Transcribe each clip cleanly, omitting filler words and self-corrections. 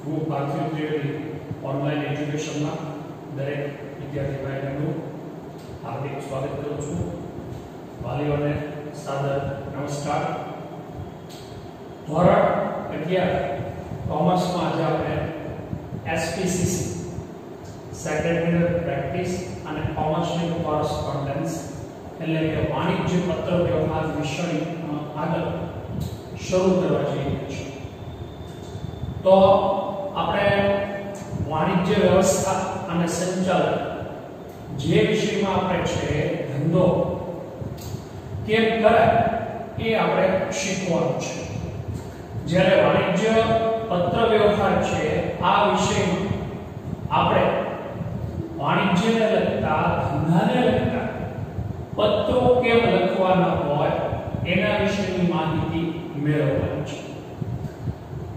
હું પાર્થિવ ત્રિવેદી ઓનલાઈન એજ્યુકેશનમાં દરેક વિદ્યાર્થી ભાઈ બહેનનું હાર્દિક સ્વાગત કરું છું. વાલીઓને સાદર નમસ્કાર. ધોરણ 11 કોમર્સમાં આજે આપણે એસપીસીસી સેક્રેટરીયલ પ્રેક્ટિસ અને કોમર્શિયલ કોરસ્પોન્ડન્સ એટલે કે વાણિજ્ય પત્ર વ્યવહાર વિષય આગળ શરૂ કરવા જઈ રહ્યા છીએ. તો આપણે વાણિજ્ય વ્યવસ્થા અને સંચાલન જે વિષયમાં આપણે છે ધંધો કેમ કરાય એ આપણે શીખવાનું છે. જ્યારે વાણિજ્ય પત્ર વ્યવહાર છે આ વિષયમાં આપણે વાણિજ્યને લગતા ધંધાને લગતા પત્રો કેમ લખવાના હોય એના વિશેની માહિતી મેળવવાની છે.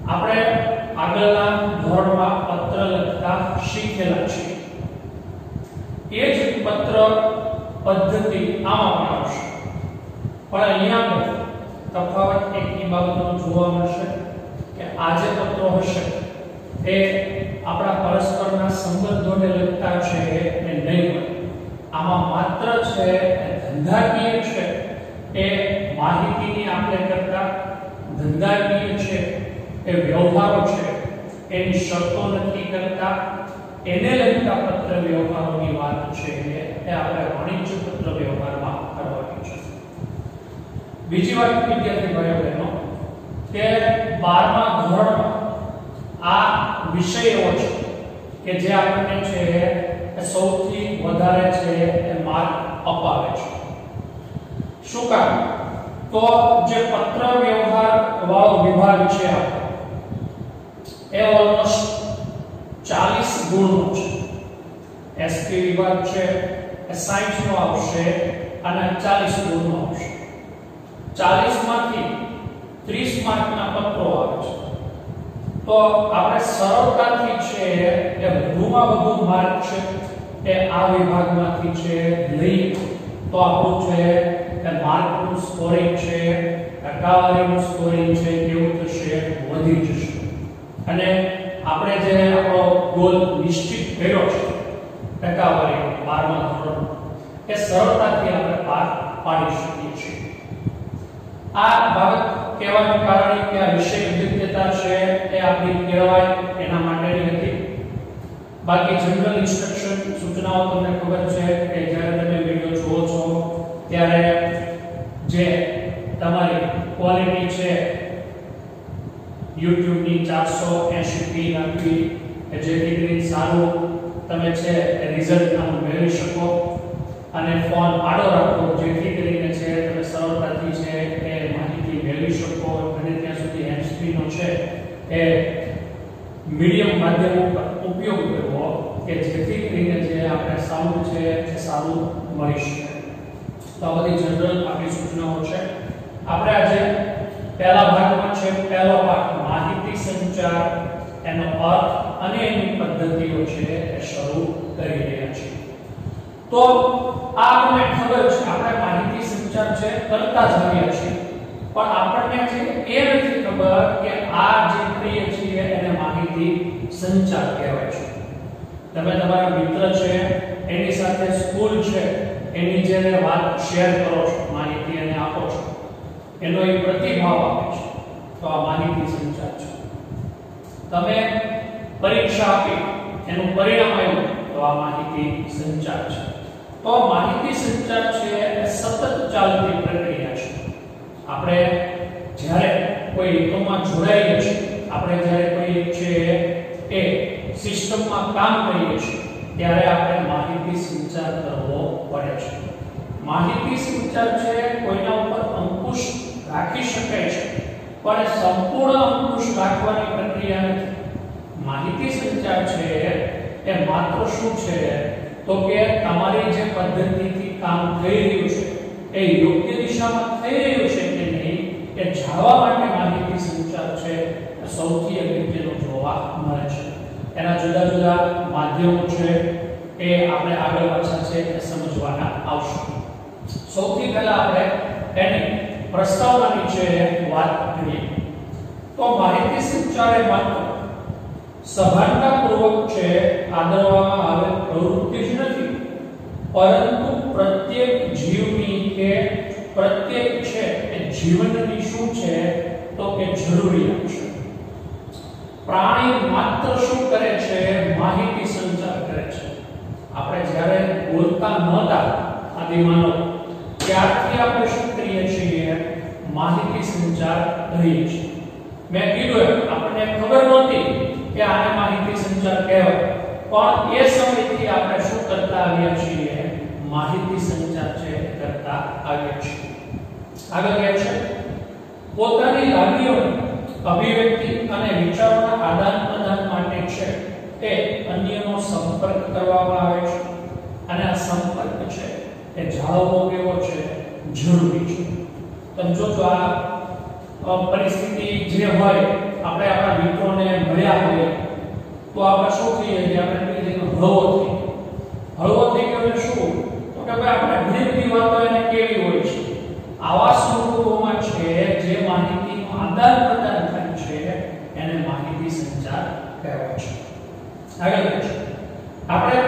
આપણે આગળના ધોરણમાં પત્ર લખતા શીખેલા છીએ. એ જ પત્ર પદ્ધતિ આમાં આવશે, પણ અહીંયા તફાવત એક બાબતનો જોવા મળશે કે આ જે પત્રો હશે એ આપણા પરસ્પરના સંબંધોને લગતા છે એ નહીં હોય. આમાં માત્ર છે ધંધાકીય છે એ માહિતીની આપણે કરતા ધંધાકીય છે એ વ્યવહારો છે એની શરતો નક્કી કરતા એને લગતા પત્ર વ્યવહારોની વાત છે એ આપણે વાણિજ્ય પત્ર વ્યવહારમાં કરવાની છે. બીજી વાત વિદ્યાર્થી ભાઈઓ બહેનો કે 12મા ધોરણમાં આ વિષયો છે કે જે આપણને છે એ સૌથી વધારે છે એ માર્ક અપાવે છે. શું કારણ? તો જે પત્ર વ્યવહાર વાળો વિભાગ છે એ ઓલમોસ્ટ 40 ગુણનો છે. એસપી વિભાગ છે એ 60 નો આવશે અને 40 ગુણનો આવશે. 40 માંથી 30 માર્કના પત્રો આવે છે. તો આપણે સરળતાથી છે એ વધુમાં વધુ માર્ક છે એ આ વિભાગમાંથી છે લઈ તો આપણું છે એ માર્કનું સ્કોરિંગ છે ટકાવારીનું સ્કોરિંગ છે કેવું થશે? વધી જશે. અને આપણે જે આપણો ગોલ નિશ્ચિત કર્યો છે ટકાવારી 12મા ધોરણ એ સરળતાથી આપણે પાર પાડી શકીએ છીએ. આ બાબત કહેવાનું કારણ કે આ વિષય વિદ્યાર્થતા છે એ આપણી કહેવાય એના માટેની હતી. બાકી જનરલ ઇન્સ્ટ્રક્શન સૂચનાઓ તમને ખબર છે કે જ્યારે તમે વિડિયો જુઓ છો ત્યારે જે તમારી ક્વોલિટી છે YouTube ની 480p નાખવી જેથી કરીને સારું તમે છે રિઝલ્ટ આમ મેળવી શકો અને ફોન આડો રાખો જેથી કરીને છે તમે સરળતાથી છે એ માહિતી મેળવી શકો. અને ત્યાં સુધી હેન્ડ સ્ક્રીનનો છે એ મીડિયમ માધ્યમ ઉપર ઉપયોગ કરવો કે જેથી કરીને જે આપણે સાઉન્ડ છે એ સારું મળી શકે. તો આ બધી જનરલ આપણી સૂચનાઓ છે. આપણે આજે પહેલા ભાગમાં છે પહેલો ભાગ માહિતી સંચાર એનો અર્થ અને એની પદ્ધતિઓ છે એ શરૂ કરી રહ્યા છીએ. તો આ આપણને ખબર છે આપણે માહિતી સંચાર છે કરતા જ આવ્યા છીએ, પણ આપણને છે એ નથી ખબર કે આ જે કરીએ છીએ એને માહિતી સંચાર કહેવાય છે. તમે તમારા મિત્ર છે એની સાથે સ્કૂલ છે એની જે વાત શેર કરો છો માહિતી એને આપો છો એનો એક પ્રતિભાવ આપે છે તો આ માહિતી સંચાર છે. તમે પરીક્ષા આપી એનું પરિણામ આવ્યું તો આ માહિતી સંચાર છે. તો માહિતી સંચાર છે એ સતત ચાલતી પ્રક્રિયા છે. આપણે જ્યારે કોઈ એકમમાં જોડાઈએ છીએ, આપણે જ્યારે કોઈ છે એ સિસ્ટમમાં કામ કરીએ છીએ ત્યારે આપણે માહિતી સંચાર કરવો પડે છે. માહિતી સંચાર છે કોઈના ઉપર અંકુશ રાખી શકાય છે, પણ સંપૂર્ણ અંકુશ રાખવાની પ્રક્રિયા નથી. માહિતી સંચાર છે એ માત્ર શું છે તો કે તમારી જે પદ્ધતિથી કામ થઈ રહ્યું છે એ યોગ્ય દિશામાં થઈ રહ્યું છે કે નહીં એ જાણવા માટે માહિતી સંચાર છે સૌથી અગત્યનો જોવા મળે છે. એના જુદા જુદા માધ્યમો છે એ આપણે આગળ પાછળ છે એ સમજવાના આવશે. સૌથી પહેલા આપણે એની પ્રસ્તાવનાની છે વાત કરીએ તો માહિતી સંચાર એ માત્ર સભાનતાપૂર્વક છે આદરવામાં આવે પ્રવૃત્તિ જ નથી, પરંતુ પ્રત્યેક જીવની કે પ્રત્યેક છે એ જીવનની શું છે તો કે જરૂરિયાત છે. પ્રાણી માત્ર શું કરે છે? માહિતી સંચાર કરે છે. આપણે જ્યારે બોલતા નહોતા આદિમાનવ ત્યારથી આપણે શું કરીએ છીએ? માહિતી સંચાર કરીએ છીએ. મેં કીધું આપણને ખબર નહોતી કે આને માહિતી સંચાર કહેવાય, પણ એ સમયથી આપણે શું કરતા આવ્યા છીએ? માહિતી સંચાર છે કરતા આવ્યા છીએ. આગળ કહે છે પોતાની લાગણીઓની અભિવ્યક્તિ અને વિચારોના આદાન પ્રદાન માટે છે તે અન્યનો સંપર્ક કરવામાં આવે છે, અને આ સંપર્ક છે એ જાળવવો કેવો છે? જરૂરી છે. તમે જોજો આ પરિસ્થિતિ જે હોય, આપણે આપણા મિત્રોને મળ્યા હોય તો આપણે શું કહીએ કે આપણે કહીએ કે હળવો થઈ ગયો એટલે શું તો કે ભાઈ આપણે ઘણી બધી વાતો એને કેવી હોય છે. આવા સ્વરૂપોમાં છે જે માહિતીનું આદાન પ્રદાન થાય છે એને માહિતી સંચાર કહેવાય છે. આગળ છે આપણે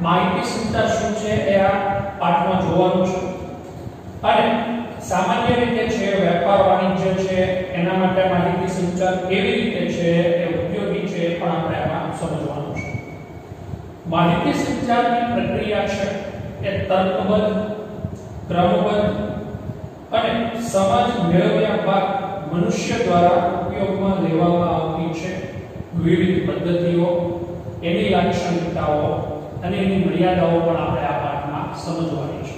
માહિતી સંચાર શું છે એ આ પાઠમાં જોવાનું છે, અને સામાન્ય રીતે છે વેપાર વાણિજ્ય છે એના માટે માહિતી સંચાર કેવી રીતે છે એ ઉપયોગી છે પણ આપણે આમાં સમજવાનું છે. માહિતી સંચારની પ્રક્રિયા છે એ તર્કબદ્ધ, ક્રમબદ્ધ અને સમજ મેળવ્યા બાદ મનુષ્ય દ્વારા ઉપયોગમાં લેવામાં આવતી છે. વિવિધ પદ્ધતિઓ, એની લાક્ષણિકતાઓ અને એની મર્યાદાઓ પણ આપણે આ પાઠમાં સમજવાની છે.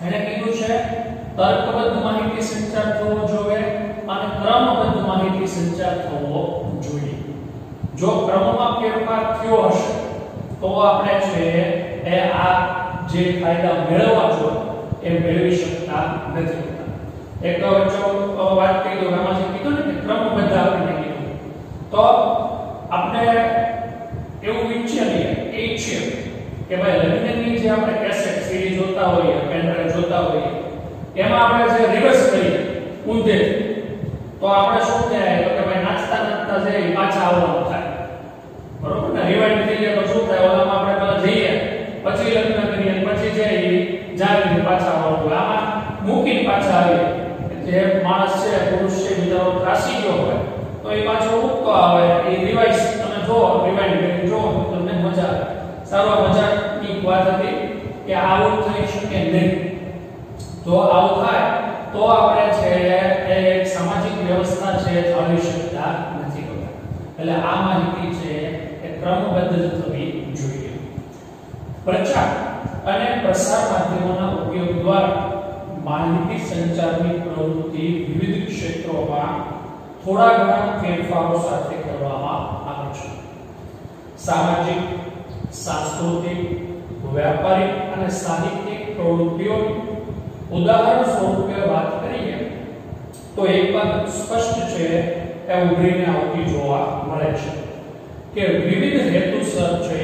એને કીધું છે તર્કબદ્ધ માહિતી સંચાર થવો જોઈએ અને ક્રમબદ્ધ માહિતી સંચાર થવો જોઈએ. જો ક્રમમાં ફેરફાર થયો હશે તો આપણે છે એ આ જે ફાયદા મેળવવા જોઈએ એ મેળવી શકતા નથી. એક વાત કહી દઉં, આમાં જે કીધું ને કે ક્રમબદ્ધ આપણે કીધું, તો આપણે એવું ઈચ્છીએ કે ભાઈ લગ્નની જે આપણે કેસેટ સીડી જોતા હોઈએ, પેન ડ્રાઈવ જોતા હોઈએ, એમાં આપણે જે રિવર્સ કરીએ ઊંધે, તો આપણે શું થાય તો કે ભાઈ નાચતા નાચતા જઈએ પાછા આવવાનું થાય. બરોબર ને? રિવાઇન્ડ થઈ જાય તો શું થાય? ઓલામાં આપણે પહેલા જઈએ, પછી લગ્ન કરીએ, પછી જઈએ જાવીને પાછા આવવાનું. આમાં મૂકીને પાછા આવીએ. જે માણસ છે, પુરુષ છે, બિચારો ત્રાસી ગયો હોય તો એ પાછો મૂકતો આવે, એ રિવાઇઝ તમે જો રિવાઇન્ડ કરીને જો તમને મજા આવે. સારો મજાની વાત હતી કે આવું થઈ શકે નહીં. જો આવું થાય તો આપણે છે એ એક સામાજિક વ્યવસ્થા છે જાળવી શકતા નથી હોતા. એટલે આ માહિતી છે એ ક્રમબદ્ધ થવી જોઈએ. પ્રચાર અને પ્રસાર માધ્યમોના ઉપયોગ દ્વારા માહિતી સંચારની પ્રવૃત્તિ વિવિધ ક્ષેત્રોમાં થોડા ઘણા ફેરફારો સાથે કરવામાં આવે છે. સામાજિક, સાંસ્કૃતિક, વ્યાપારિક અને સાહિત્યિક પ્રવૃત્તિઓની ઉદાહરણ સ્વરૂપે વાત કરીએ તો એક વાત સ્પષ્ટ છે એ ઉભરીને આવતી જોવા મળે છે કે વિવિધ હેતુસર છે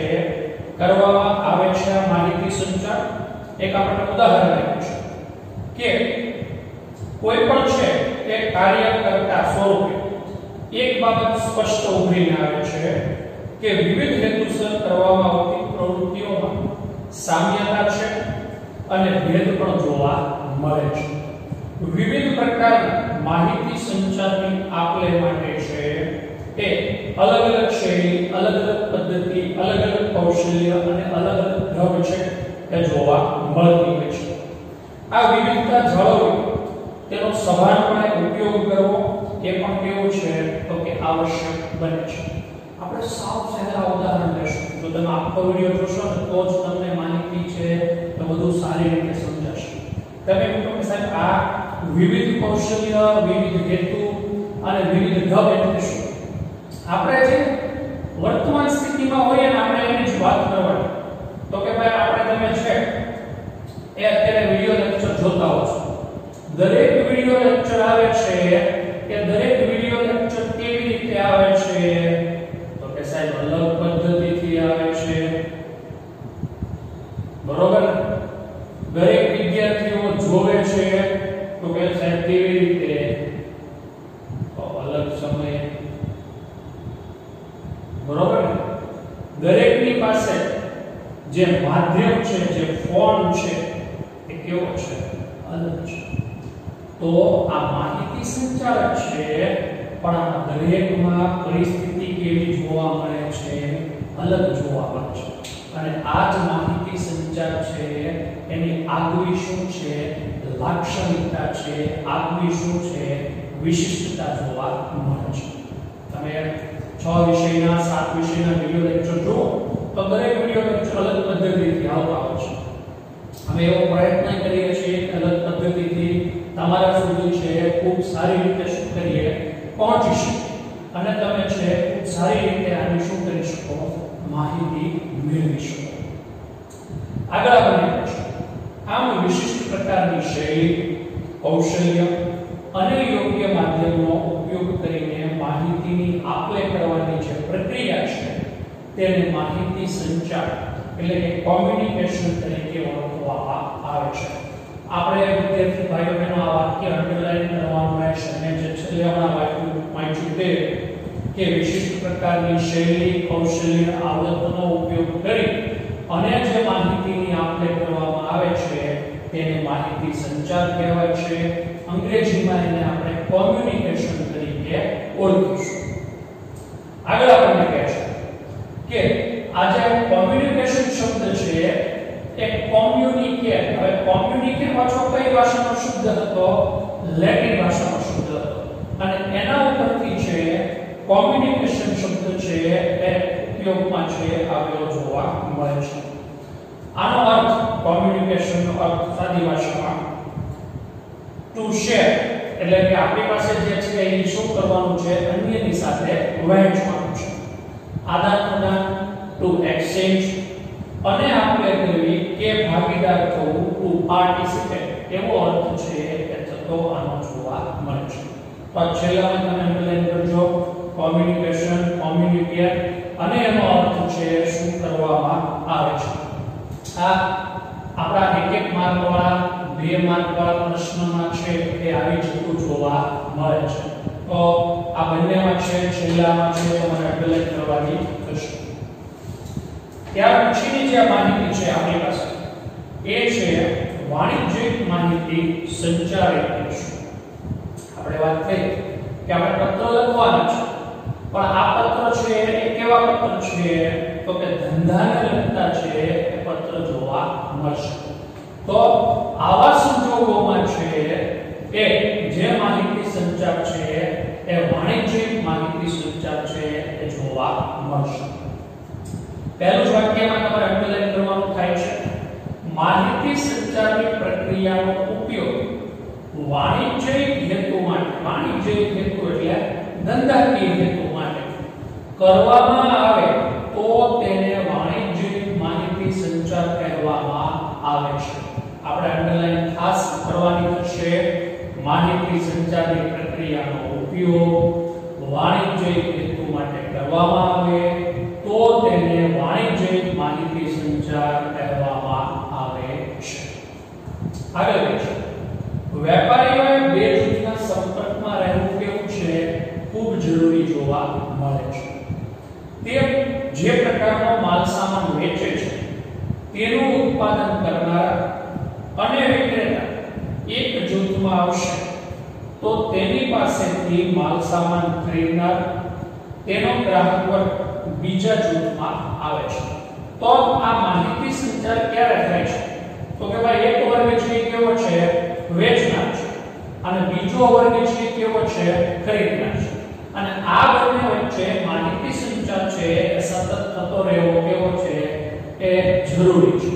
કરવામાં આવે છે માહિતી સંચાર. એક આપણે ઉદાહરણ આપ્યું છે કે કોઈ પણ છે એ કાર્ય કરતા સ્વરૂપે એક બાબત સ્પષ્ટ ઉભરીને આવે છે કે વિવિધ હેતુસર કરવામાં આવતી પ્રવૃત્તિઓમાં સામ્યતા છે અને ભેદ પણ જોવા મળે છે. વિવિધ પ્રકારના માહિતી સંચારની આપલે માટે છે એ અલગ અલગ શૈલી, અલગ અલગ પદ્ધતિ, અલગ અલગ કૌશલ્ય અને અલગ અલગ ઢબ છે એ જોવા મળતી હોય છે. આ વિવિધતા જાળવવી, તેનો સભાનપણે ઉપયોગ કરવો એ પણ કેવું છે તો કે આવશ્યક બને છે. આપણે સાવ સહેલા ઉદાહરણ લેશું. જો તમે આખો વિડિયો જોશો ને તો જ તમને માહિતી છે તો વધુ સારી રીતે સમજાશે. તમે કહો કે સાહેબ આ વિવિધ કૌશલ્ય, વિવિધ હેતુ અને વિવિધ ઢબ એટલે શું? આપણે જે વર્તમાન સ્થિતિમાં હોઈએ ને આપણે એની જ વાત કરવાની. તો કે ભાઈ આપણે તમે છે એ અત્યારે વિડિયો લેક્ચર જોતા હો છો. દરેક વિડિયો લેક્ચર આવે છે કે દરેક વિડિયો લેક્ચર કેવી રીતે આવે છે તો કે સાહેબ અલગ પદ્ધતિથી આવે છે. બરોબર? દરેક વિદ્યાર્થીઓ જોવે છે તો કે સાહેબ કેવી રીતે? તો અલગ સમયે. જે માધ્યમ છે, જે ફોન છે, એ કેવો છે? અલગ છે. તો આ માહિતી સંચાર છે, પણ આ દરેકમાં પરિસ્થિતિ કેવી જોવા મળે છે? અલગ જોવા મળે છે. અને આ જ માહિતી સંચાર છે, એની આગવી શું છે? લાક્ષણિકતા છે, આગવી શું છે? વિશિષ્ટતા જોવા મળે છે. તમે 6 વિષયના 7 વિષયના વિડિયો લેક્ચર જુઓ તો દરેક વિડિયો લેક્ચર અલગ પદ્ધતિથી આવતા હોય છે. અમે એવો પ્રયત્ન કરીએ છીએ કે અલગ પદ્ધતિથી તમારા સુધી છે ખૂબ સારી રીતે શું કરીએ? પહોંચી શકીએ અને તમે છે ખૂબ સારી રીતે આની શું કરી શકો? માહિતી મેળવી શકો. આગળ આપણે આમ વિશિષ્ટ પ્રકારની શૈલી, કૌશલ્ય અને યોગ્ય માધ્યમનો ઉપયોગ કરીને માહિતીની આપ-લે કરવાની જે પ્રક્રિયા છે તેને માહિતી સંચાર એટલે કે કોમ્યુનિકેશન તરીકે ઓળખવામાં આવે છે. આપણે વિદ્યાર્થી ભાઈઓ બહેનો આ વાક્ય અંડરલાઈન કરવાનું રહેશે અને જે છેલ્લે હમણાં વાંચ્યું તે કે વિશિષ્ટ પ્રકારની શૈલી, કૌશલ્ય, આવડતનો ઉપયોગ કરી અને જે માહિતીની આપ-લે કરવામાં આવે છે તેને માહિતી સંચાર કહેવાય છે. અંગ્રેજીમાં એને આપણે કોમ્યુનિકેશન તરીકે ઓળખીશું. આગળ આપણને કહે છે કે આ જે કોમ્યુનિકેશન શબ્દ છે એ કોમ્યુનિકેટ, હવે કોમ્યુનિકેટ પાછો કઈ ભાષાનો શબ્દ હતો? લેટિન ભાષાનો શબ્દ હતો અને એના ઉપરથી છે કોમ્યુનિકેશન શબ્દ છે એ ઉપયોગમાં છે આવેલો જોવા મળે છે. આનો અર્થ, કોમ્યુનિકેશનનો અર્થ સાદી ભાષામાં ટુ શેર એટલે કે આપણી પાસે જે છે એ શું કરવાનું છે? અન્યની સાથે વહેંચવાનું છે. આદાન-પ્રદાન, ટુ એક્સચેન્જ અને આપણે કરવી કે ભાગીદાર થવું, ટુ પાર્ટિસિપેટ એવો અર્થ છે એ થતો આનો જોવા મળે છે. તો છેલ્લા તમે અંડરલાઈન કરજો. કોમ્યુનિકેશન, કોમ્યુનિકેટ અને એનો અર્થ છે શું કરવામાં આવે છે. આ આપણા એક માર્ક વાળા, 2 માર્ક વાળા પ્રશ્નમાં છે એ આવી જતું જોવા મળે છે. તો આ બંનેમાં છે છેલ્લામાં છે તમારે અંડરલાઈન કરવાની થશે. ત્યાર પછીની જે માહિતી છે આપણી પાસે એ છે વાણિજ્યિક માહિતી સંચાર એટલે શું? આપણે વાત કરી કે આપણે પત્ર લખવાના છે, પણ આ પત્ર છે એ કેવા પત્ર છે? તો કે ધંધાને લગતા છે એ પત્ર જોવા મળશે. તો આવા સંજોગોમાં છે એ જે માહિતી સંચાર છે એ વાણિજ્યિક માહિતી સંચાર છે એ જોવા મળશે. પહેલું વાક્યમાં તમારે અંડરલાઈન કરવાનું થાય છે માહિતી સંચારની પ્રક્રિયાનો ઉપયોગ વાણિજ્યિક હેતુ માટે, વાણિજ્યિક હેતુ એટલે ધંધાકીય હેતુ માટે કરવામાં આવે તો તેને વાણિજ્યિક માહિતી સંચાર કહેવામાં આવે છે. આપણે અંડરલાઈન ખાસ કરવાની થશે માહિતી સંચારની પ્રક્રિયાનો ઉપયોગ વાણિજ્યિક હેતુ માટે કરવામાં આવે તો તેને વાણિજ્યિક માહિતી સંચાર કહેવામાં આવે છે. આગળ છે વેપારીઓએ બે જૂથના સંપર્કમાં રહેવું કેવું છે? ખૂબ જરૂરી જોવા મળે છે. તે જે પ્રકારનો માલ સામાન વેચે છે તેનું ઉત્પાદન કરનાર અને વિક્રેતા એક જૂથમાં આવશે તો તેની પાસેથી માલ સામાન ખરીદનાર તેનો ગ્રાહક વર્ગ બીજા જૂથમાં આવે છે. તો આ માહિતી સંચાર ક્યારે થાય છે? તો કે ભાઈ એક વર્ગ છે કેવો છે? વેચનાર છે અને બીજો વર્ગ છે કેવો છે? ખરીદનાર છે. અને આ બંને વચ્ચે માહિતી સંચાર છે એ સતત થતો રહેવો કેવો છે? એ જરૂરી છે.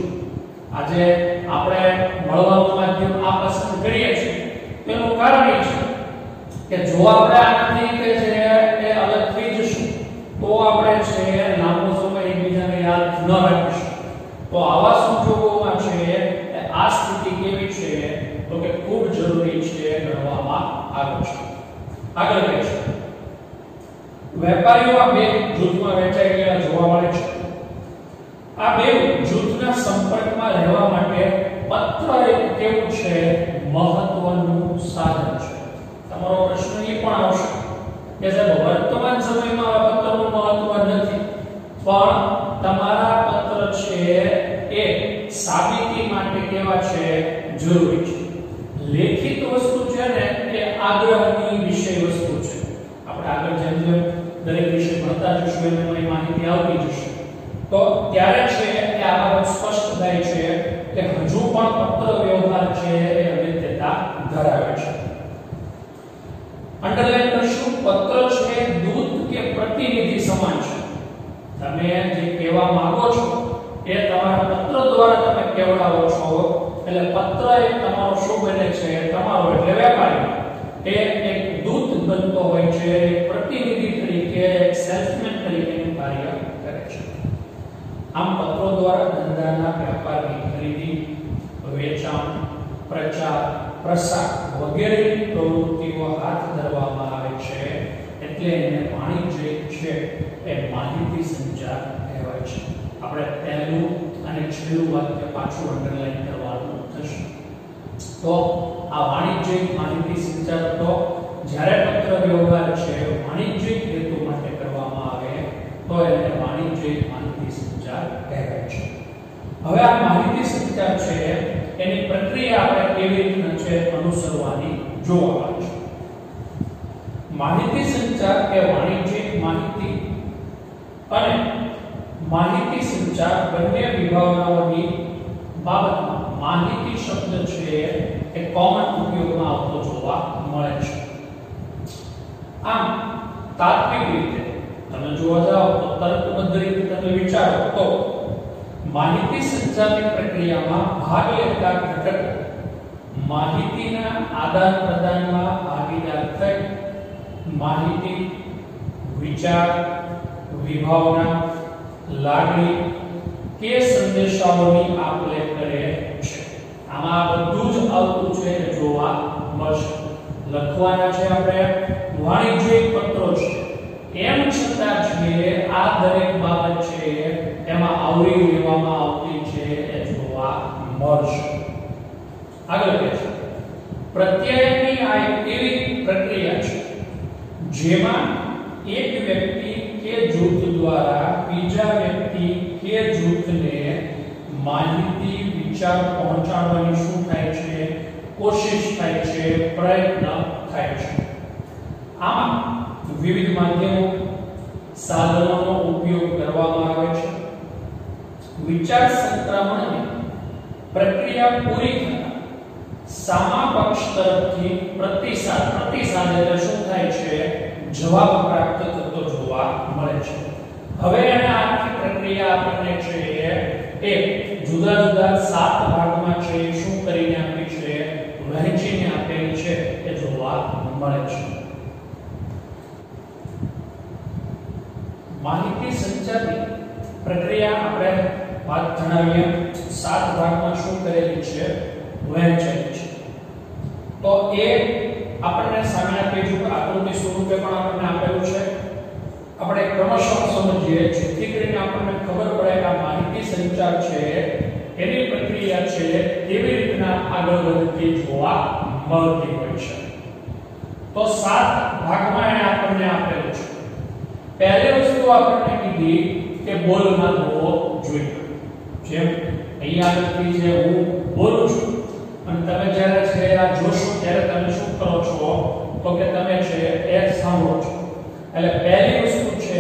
આજે આપણે મળવાનું માધ્યમ આ પસંદ કરીએ છીએ તેનું કારણ એ છે કે જો આપણે આનાથી કે છે એ અલગ થઈ જશું તો આપણે છે લાંબો સમય એકબીજાને યાદ ન રાખીશું. તો આવા સંજોગોમાં છે આ સ્થિતિ કેવી છે? તો કે ખૂબ જરૂરી છે ગણવામાં આવે છે. આગળ કહે છે વેપારીઓ આ બે જૂથમાં વહેંચાઈ ગયેલા જોવા મળે છે. આ બે જૂથના સંપર્કમાં રહેવા માટે પત્ર એક કેવું છે? મહત્વનું સાધન છે. તમારો પ્રશ્ન એ પણ આવશે કે સાહેબ વર્તમાન સમયમાં આ પત્રનું મહત્વ નથી, પણ તમારા પત્ર છે જરૂરી છે. લેખિત વસ્તુ છે ને એ આગ્રહની વિષય વસ્તુ છે. આપણે આગળ જેમ જેમ દરેક વિષય ભણતા જશું એમ એની માહિતી આવતી જશે તો ત્યારે છે કે આ બાબત સ્પષ્ટ થાય છે કે હજુ પણ પત્ર વ્યવહાર છે એ અગત્યતા ધરાવે છે. અંડરલાઈન કરશું, પત્ર છે દૂત કે પ્રતિનિધિ સમાન છે. તમે જે કહેવા માંગો છો એ તમારા પત્ર દ્વારા તમે કહેવડાવો છો, એટલે પત્ર એ તમારો શું બને છે, તમારો એટલે વેપારી એ એક દૂત બનતો હોય છે, એક પ્રતિનિધિ તરીકે, એક સેલ્સમેન તરીકેનું કાર્ય કરે છે. આમ પત્રો દ્વારા ધંધાના વ્યાપારની ખરીદી, વેચાણ, પ્રચાર, પ્રસાર વગેરેની પ્રવૃત્તિઓ હાથ ધરવામાં આવે છે, એટલે એને વાણિજ્ય છે એ માહિતી સંચાર કહેવાય છે. આપણે પહેલું અને છેલ્લું વાક્ય પાછું અંડરલાઈન કરવાનું થશે. તો આ વાણિજ્યિક માહિતી સંચાર તો જ્યારે પત્ર વ્યવહાર છે વાણિજ્યિક હેતુ માટે કરવામાં આવે તો એને વાણિજ્યિક માહિતી સંચાર કહેવાય છે. હવે આ માહિતી સંચાર છે એની પ્રક્રિયા આપણે કેવી રીતે છે અનુસરવાની જોવાની છે. માહિતી સંચાર એ વાણિજ્યિક માહિતી અને માહિતી સંચાર બંને વિભાવનાઓની બાબતમાં માહિતી શબ્દ છે એ કોમન ઉપયોગમાં આવતો જોવા મળે છે. આમ તાત્વિક રીતે તમે જોવા જાઓ તો તર્કબદ્ધ રીતે તમે વિચારો તો માહિતી સંચારની પ્રક્રિયામાં ભાગ લેતા ઘટકો માહિતીના આદાન પ્રદાનમાં ભાગીદાર થઈ માહિતી, વિચાર, વિભાવના, લાગણી કે સંદેશાઓની આપ-લે કરે છે. આમાં બધું જ આવતું છે જોવા મળશે. લખવાના છે આપણે વાણિજ્યિક પત્રો છે, એમ છતાં છે આ દરેક બાબત છે એમાં આવરી લેવામાં આવતી છે એ જોવા મળશે. આગળ કહે છે પ્રત્યાયનની આ એક એવી પ્રક્રિયા છે જેમાં એક વ્યક્તિ કે જૂથ દ્વારા બીજા વ્યક્તિ કે જૂથને માહિતી, વિચાર પહોંચાડવાની શું થાય છે, કોશિશ થાય છે, પ્રયત્ન થાય છે. આમાં વિવિધ માધ્યમો, સાધનોનો ઉપયોગ કરવામાં આવે છે. વિચાર સંક્રમણની પ્રક્રિયા પૂરી થતાં સામા પક્ષ તરફથી પ્રતિસાદ એટલે શું થાય છે, જવાબ પ્રાપ્ત થતો જોવા મળે છે. હવે એને આખી પ્રક્રિયા આપણને છે એ જુદા જુદા 7 ભાગમાં છે શું કરીને આપી છે, વહેંચીને આપેલી છે એ જોવા મળે છે. માહિતી સંચારની પ્રક્રિયા આપણે વાત જણાવીએ 7 ભાગમાં શું કરેલી છે, વહેંચેલી છે. તો એ આપણને સામેના પેજ ઉપર આકૃતિ સ્વરૂપે પણ આપણને આપેલું છે. આપણે ક્રમશઃ સમજીએ જેથી કરીને આપણને ખબર પડે કે આ માહિતી સંચાર છે એની પ્રક્રિયા છે કેવી રીતના આગળ વધતી જોવા મળતી હોય છે. તો 7 ભાગમાં એને આપણને આપેલું છે. પહેલી વસ્તુ આપણને કીધી કે બોલમાં હોવો જોઈએ. જેમ અહીંયા આગળથી જે હું બોલું છું અને તમે જ્યારે છે આ જોશો ત્યારે તમે શું કરો છો તો કે તમે છે એ સાંભળો છો. એટલે પહેલી વસ્તુ છે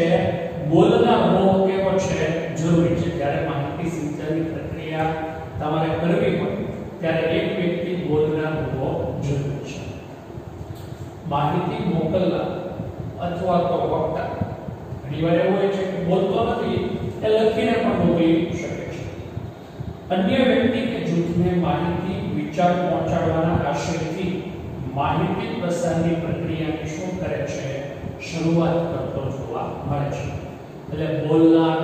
બોલના હોવો કેવો છે જરૂરી છે. જ્યારે માહિતી સંચારની પ્રક્રિયા તમારે કરવી હોય ત્યારે એક વ્યક્તિ બોલના હોવો જરૂરી છે. માહિતી મોકલનાર અથવા તો વક્તા ઘણીવાર એવું હોય છે કે બોલતો નથી એ લખીને પણ મોકલી શકે છે. અન્ય વ્યક્તિ કે જૂથને માહિતી, વિચાર પહોંચાડવાના આશયથી માહિતી પ્રસારની પ્રક્રિયાની શું કરે છે, શરૂઆત કરતો જોવા મળે છે. એટલે બોલનાર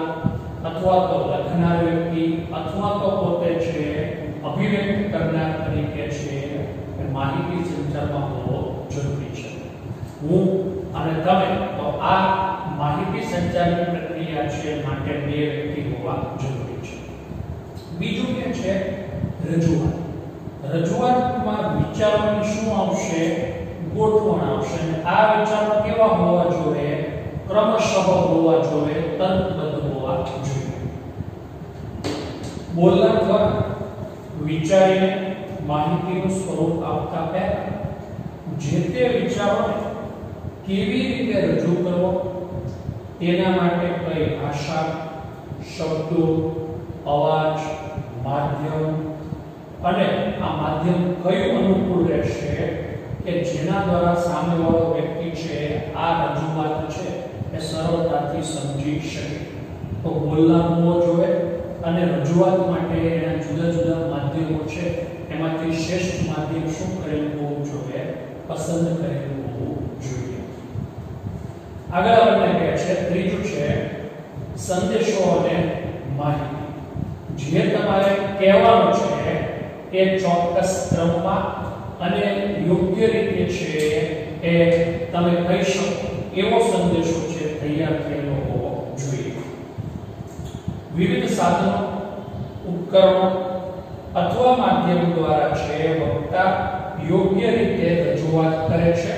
અથવા તો લખનાર વ્યક્તિ અથવા તો પોતે છે અભિવ્યક્ત કરનાર તરીકે છે એ માહિતી સંચારમાં હોવો જરૂરી છે. હું અને તમે તો આ માહિતી સંચારની પ્રક્રિયા છે માટે બે વ્યક્તિ હોવા જરૂરી છે. બીજું કે છે રજૂઆત. રજૂઆતમાં વિચારોની શું આવશે, ગોઠવણ આવશે. અને આ વિચારો કેવા હોવા જોઈએ, ક્રમશઃ હોવા જોઈએ, તર્કબદ્ધ હોવા જોઈએ. બોલનાર દ્વારા વિચારીને માહિતીનું સ્વરૂપ આપતા પહેલા જે તે વિચારોને કેવી રીતે રજૂ કરવો તેના માટે કઈ ભાષા, શબ્દો, અવાજ, માધ્યમ અને આ માધ્યમ કયું અનુકૂળ રહેશે કે જેના દ્વારા સામેવાળો વ્યક્તિ છે આ રજૂઆત છે એ સરળતાથી સમજી શકે. તો બોલનાર હોવો જોઈએ અને રજૂઆત માટે એના જુદા જુદા માધ્યમો છે એમાંથી શ્રેષ્ઠ માધ્યમ શું કરેલું હોવું જોઈએ? પસંદ કરેલું હોવું જોઈએ. આગળ આપણને કહે છે ત્રીજું છે સંદેશો અને માહિતી. જે તમારે કહેવાનું છે એ ચોક્કસ ક્રમમાં અને યોગ્ય રીતે છે એ તમે કહી શકો એવો સંદેશો છે તૈયાર થયેલો હોવો જોઈએ. વિવિધ સાધનો, ઉપકરણો અથવા માધ્યમ દ્વારા છે વક્તા યોગ્ય રીતે રજૂઆત કરે છે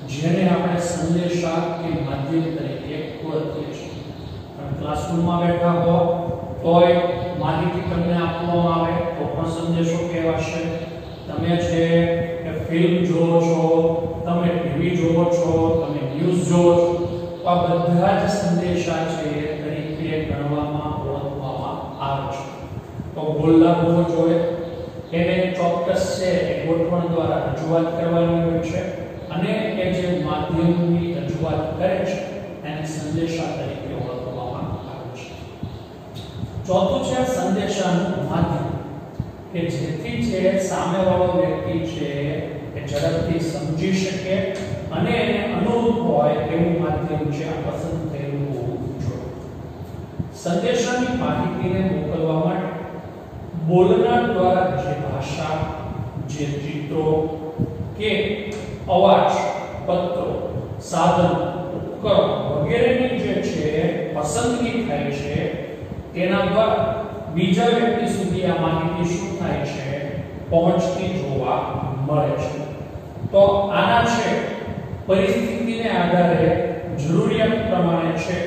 જેને આપણે સંદેશા કે માધ્યમ તરીકે ઓળખીએ છીએ. ક્લાસરૂમમાં બેઠા હો તોય માહિતી તમને આપવામાં આવે તો પણ સંદેશો કહેવાશે. તમે છે કે ફિલ્મ જોવો છો, તમે ટીવી જોવો છો, તમે ન્યૂઝ જોવો છો, તો આ બધા જ સંદેશા છે તરીકે ગણવામાં ઓળખવામાં આવે છે. તો બોલનાર હોવો જોઈએ, એને ચોક્કસ છે એ ગોઠવણ દ્વારા રજૂઆત કરવાની હોય છે અને એ જે માધ્યમની રજૂઆત કરે છે એને સંદેશા તરીકે ઓળખવામાં આવે છે. ચોથું છે સંદેશાનું માધ્યમ કે જેથી છે સામેવાળો વ્યક્તિ છે એ ઝડપથી સમજી શકે અને એને અનુરૂપ હોય એવું માધ્યમ છે આ પસંદ થયેલું હોવું જોઈએ. સંદેશાની માહિતીને મોકલવા માટે બોલનાર દ્વારા જે ભાષા, જે ચિત્રો કે અવાજ, પત્રો, સાધન, ઉપકરણ વગેરેની જે છે પસંદગી થાય છે તેના દ્વારા બીજા વ્યક્તિ સુધી આ માહિતી શું થાય છે પહોંચતી જોવા મળે છે. તો આના છે પરિસ્થિતિને આધારે જરૂરિયાત પ્રમાણે છે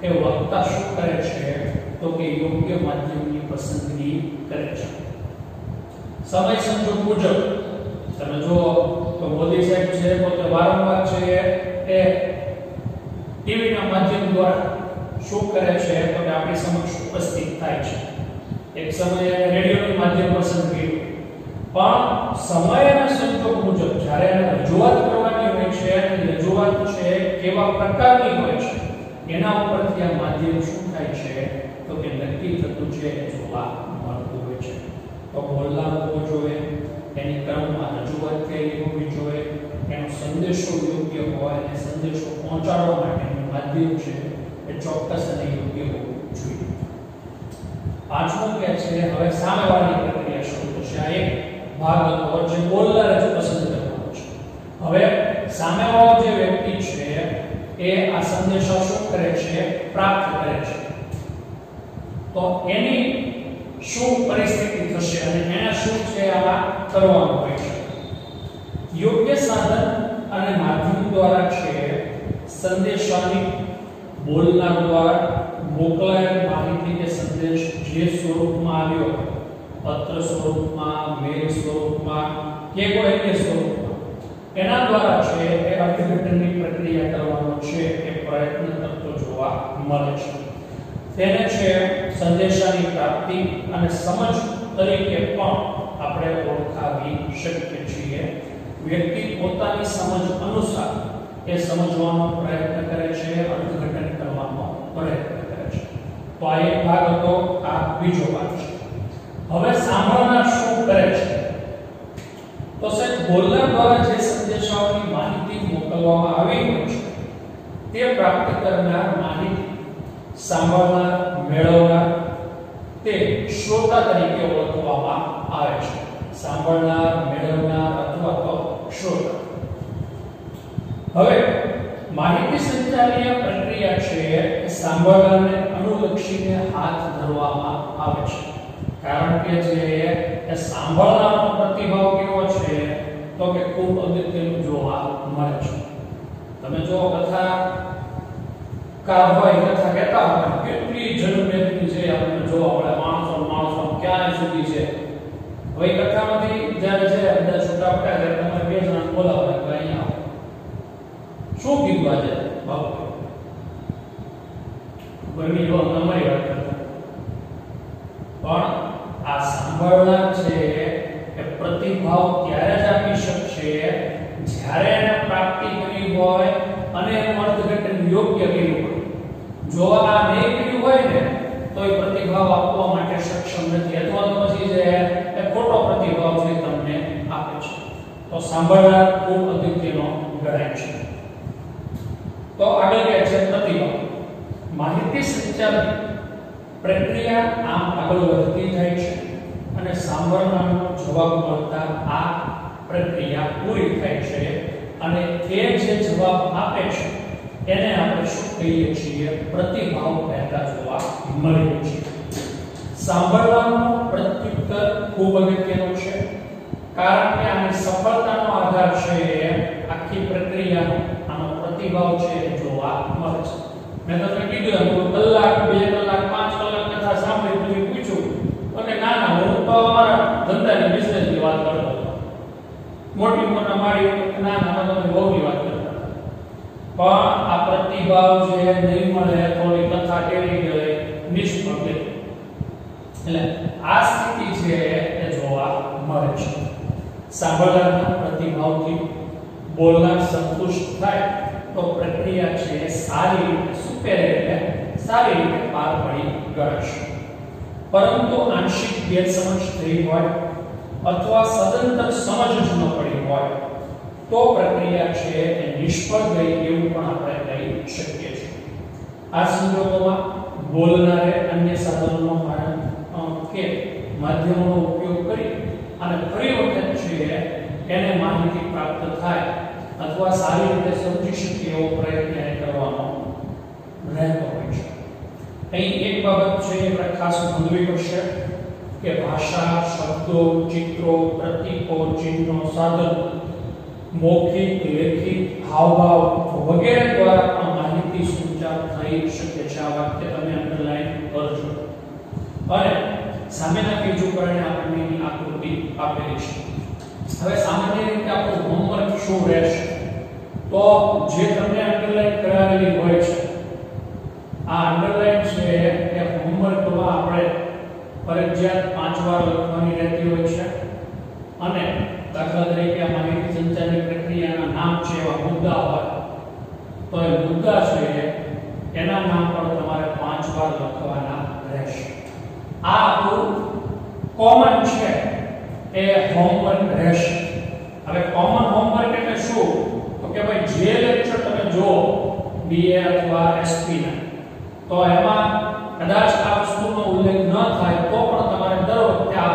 એ વક્તા શું કરે છે તો કે યોગ્ય માધ્યમની પસંદગી કરે છે. સમય સંજોગ મુજબ તમે જો તો મોદી સાહેબ છે પોતે વારંવાર છે એ ટીવીના માધ્યમ દ્વારા શું કરે છે તો કે આપણી સમક્ષ ઉપસ્થિત થાય છે. એક સમયે રેડિયોનું માધ્યમ પસંદ કર્યું પણ સમય અને સંજોગ મુજબ જ્યારે રજૂઆત કરવાની હોય છે અને રજૂઆત છે કેવા પ્રકારની હોય છે એના ઉપરથી આ માધ્યમ શું થાય છે તો કે નક્કી થતું છે જોવા મળતું હોય છે. તો બોલનાર હોવો જોઈએ, એની ક્રમમાં રજૂઆત થયેલી હોવી જોઈએ, એનો સંદેશો યોગ્ય હોય અને સંદેશો પહોંચાડવા માટેનું માધ્યમ છે એ ચોક્કસ અને યોગ્ય હોવું જોઈએ. પાંચમું કે છે હવે સામેવાળાની પ્રક્રિયા શરૂ થશે. આ એક ભાગ હતો જે બોલનાર જ પસંદ કરવાનો છે. હવે સામેવાળો જે વ્યક્તિ છે એ આ સંદેશો શું કરે છે પ્રાપ્ત કરે છે તો એની શું પરિસ્થિતિ થશે અને એને શું છે આ કરવાનું હોય છે. યોગ્ય સાધન અને માધ્યમ દ્વારા છે સંદેશાની બોલનાર દ્વારા મોકલાયેલ માહિતી કે સંદેશ જે સ્વરૂપમાં આવ્યો પત્ર સ્વરૂપમાં, મેલ સ્વરૂપમાં કે કોઈ અન્ય સ્વરૂપમાં એના દ્વારા છે એ અર્થઘટનની પ્રક્રિયા કરવાનો છે એ પ્રયત્ન કરતો જોવા મળે છે. તેને છે સંદેશાની પ્રાપ્તિ અને સમજ તરીકે પણ આપણે ઓળખાવી શકીએ છીએ. વ્યક્તિ પોતાની સમજ અનુસાર એ સમજવાનો પ્રયત્ન કરે છે, અર્થઘટન કરવાનો પ્રયત્ન કરે છે. તો આ એક ભાગ હતો, આ બીજો ભાગ છે. હવે સાંભળનાર શું કરે છે તો સાહેબ બોલનાર દ્વારા જે સંદેશાઓની માહિતી મોકલવામાં આવી હોય છે તે પ્રાપ્ત કરનાર માહિતી સાંભળનાર, મેળવનાર તે શ્રોતા તરીકે ઓળખવામાં આવે છે. સાંભળનાર, મેળવનાર અથવા તો શ્રોતા. હવે માહિતી સંચારીય પ્રક્રિયા છે એ સાંભળનારને અનુલક્ષીને હાથ ધરવામાં આવે છે. કારણ કે જે એ સાંભળનારનો પ્રતિભાવ કેવો છે તો કે ખૂબ અગત્યનું જોવા મળે છે. તમે જો કથા કા હોય કથા કહેતા હોય કેટલી જનમેદની છે આપણે જોવા મળે. માણસો ક્યાં સુધી છે હવે કથામાંથી જ્યારે છે બધા છૂટા પડ્યા ત્યારે તમારે બે જણા બોલાવવા કે અહીંયા આવો. શું કીધું આજે બાપુ? બની જો તમારી વાત કરતા પણ આ સાંભળનાર છે એ પ્રતિભાવ ત્યારે જ આપી શકશે જ્યારે એને પ્રાપ્તિ કરી હોય અને એનું અર્થઘટન યોગ્ય કર્યું હોય. જો આ નહીં કર્યું હોય ને તો એ પ્રતિભાવ આપવા માટે સક્ષમ નથી, અથવા તો પછી જે એ ખોટો પ્રતિભાવ છે તમને આપે છે. તો સાંભળનાર ખૂબ અગત્યનો ગણાય છે. તો આગળ કહે છે પ્રતિભાવ. માહિતી સંચાર પ્રક્રિયા આમ આગળ વધતી જાય છે અને સાંભળનારનો જવાબ મળતા આ પ્રક્રિયા પૂરી થાય છે અને એ જે જવાબ આપે છે એને આપણે શું કહીએ છીએ? પ્રતિભાવ પેદા જોવા મળે છે. સાંભળવાનો પ્રત્યુત્તર ખૂબ અગત્યનો છે, કારણ કે આની સફળતાનો આધાર છે આખી પ્રક્રિયાનો આનો પ્રતિભાવ છે જોવા મળે છે. મેં તમને કીધું એમ કલાક 2 કલાક 5 કલાક કથા સાંભળી તમે પૂછ્યું અને ના હું તો અમારા ધંધાની બિઝનેસની વાત કરતો હતો, મોટી મોટા માળી ના તમે બહુની વાત કરતા, પણ આ પ્રતિભાવ જે નહીં મળે થોડી કથા કેવી ગઈ નિષ્ફળ ગઈ. એટલે આ સ્થિતિ છે એ જોવા મળે છે. સાંભળનારના પ્રતિભાવથી બોલનાર સંતુષ્ટ થાય તો પ્રક્રિયા છે સારી રીતે સુપેરે સારી રીતે પાર પડી ગણાશે. પરંતુ આંશિક ગેરસમજ થઈ હોય અથવા સદંતર સમજ જ ન પડી હોય તો પ્રક્રિયા છે એ નિષ્ફળ ગઈ એવું પણ આપણે કહી શકીએ છીએ. આ સંજોગોમાં બોલનારે અન્ય સાધનોનો કે માધ્યમોનો ઉપયોગ કરી અને ફરી વખત છે એને માહિતી પ્રાપ્ત થાય અથવા સારી રીતે સમજી શકે એવો પ્રયત્ન કરવાનો રહેતો હોય છે. અહીં એક બાબત છે એ આપણે ખાસ નોંધવી પડશે કે ભાષા, શબ્દો, ચિત્રો, પ્રતીકો, ચિહ્નો, સાધન, મૌખિક, લેખિત, હાવભાવ વગેરે દ્વારા પણ માહિતી સંચાર થઈ શકે છે. આ વાક્ય તમે અંડરલાઈન કરજો. અને સામેના પેજ ઉપર આપણને એની આકૃતિ આપેલી છે. હવે સામાન્ય રીતે આપણું હોમવર્ક શું રહેશે? તો જે તમને અંડરલાઈન કરાવેલી હોય છે આ અંડરલાઈન છે એ હોમવર્કમાં આપણે ફરજિયાત 5 વાર લખવાની રહેતી હોય છે અને દાખલા તરીકે આ માહિતી સંચારની પ્રક્રિયાના નામ છે એવા મુદ્દા હોય તો એ મુદ્દા છે એના નામ પર તમારે 5 વાર લખવાના રહેશે. આ આપણું કોમન છે એ હોમવર્ક રહેશે. હવે કોમન હોમવર્ક એટલે શું? તો કે ભાઈ જે લેક્ચર તમે જો બીએ અથવા એસપી ના તો એમાં કદાચ આ વસ્તુનો ઉલ્લેખ ન થાય તો પણ તમારે દર વખતે આ